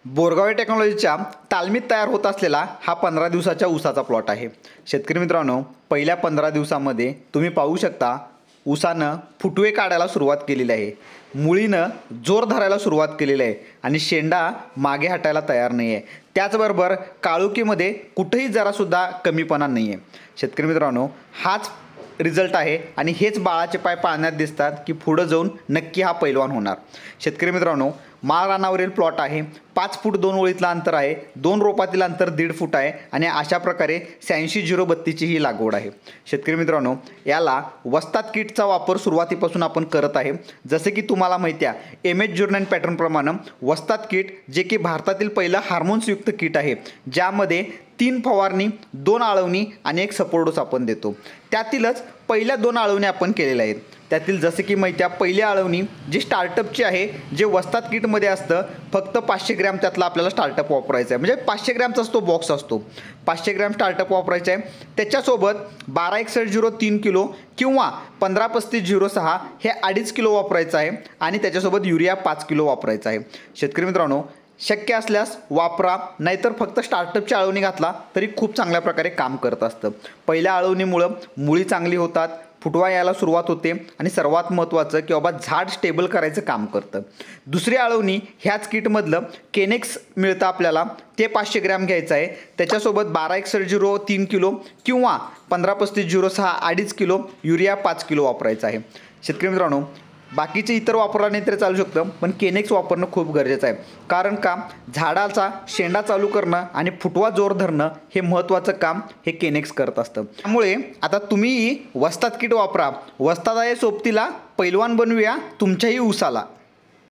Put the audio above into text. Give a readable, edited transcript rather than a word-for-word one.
बोरगाव टेक्नॉलॉजीच्या तालमीत तयार होत असलेला हा 15 दिवसाच्या ऊसाचा प्लॉट आहे। शेतकरी मित्रांनो, पहिल्या 15 दिवसामध्ये तुम्ही पाहू शकता ऊसानं फुटवे काढायला सुरुवात केलेली आहे, मुळीनं जोर धरायला सुरुवात केलेली आहे आणि शेंडा मागे हटायला तयार नाही आहे। त्याचबरोबर काळुकीमध्ये कुठेही जरासुद्धा कमीपणा नाही आहे। शेतकरी मित्रांनो, हाच रिझल्ट आहे आणि हेच बाळाचे पाय पाळण्यात दिसतात की पुढे जाऊन नक्की हा पैलवान होणार। शेतकरी मित्रांनो, माळ रानावरील प्लॉट आहे, 5 फूट 2 ओळीतला अंतर आहे, 2 रोपातील अंतर 1.5 फूट आहे आणि अशा प्रकारे 86-032 ची ही लागवड आहे। शेतकरी मित्रांनो, याला वस्ताद किटचा वापर सुरुवातीपासून आपण करत आहे। जसे की तुम्हाला माहिती आहे, MS जर्नल पॅटर्न प्रमाणे वस्ताद किट जे की भारतातील पहिलं हार्मोन्सयुक्त किट आहे, ज्यामध्ये 3 फवारणी, 2 आळवणी आणि 1 सपोर्ट डोस आपण देतो। त्यातीलच पहिल्या 2 आळवणी आपण केलेल्या आहेत। त्यातील जसे की माहिती आहे, पहिली आळवणी जी स्टार्टअपची आहे, जे वस्ताद किटमध्ये असतं, फक्त 500 ग्रॅम त्यातला आपल्याला स्टार्टअप वापरायचा आहे। म्हणजे 500 ग्रॅमचाच तो बॉक्स असतो, 500 ग्रॅम स्टार्टअप वापरायचा आहे। त्याच्यासोबत 126103 किलो किंवा 153506 हे 2.5 किलो वापरायचं आहे आणि त्याच्यासोबत युरिया 5 किलो वापरायचा आहे। शेतकरी मित्रांनो, शक्य असल्यास वापरा, नाहीतर फक्त स्टार्टअपची आळवणी घातला तरी खूप चांगल्या प्रकारे काम करत असतं। पहिल्या आळवणीमुळं मुळी चांगली होतात, फुटवा यायला सुरुवात होते आणि सर्वात महत्त्वाचं की बाबा झाड स्टेबल करायचं काम करतं। दुसरी आळवणी ह्याच किटमधलं केनेक्स मिळतं आपल्याला, ते 500 ग्रॅम घ्यायचं आहे। त्याच्यासोबत 126103 किलो किंवा 153506 2.5 किलो युरिया 5 किलो वापरायचा आहे। शेतकरी मित्रांनो, बाकीचे इतर वापरला नाही तरी चालू शकतं, पण केनेक्स वापरणं खूप गरजेचं आहे। कारण का, झाडाचा शेंडा चालू करणं आणि फुटवा जोर धरणं हे महत्त्वाचं काम हे केनेक्स करत असतं। त्यामुळे आता तुम्ही वस्ताद किट वापरा, वस्ताद आहे सोबतीला, पैलवान बनवूया तुमच्याही ऊसाला।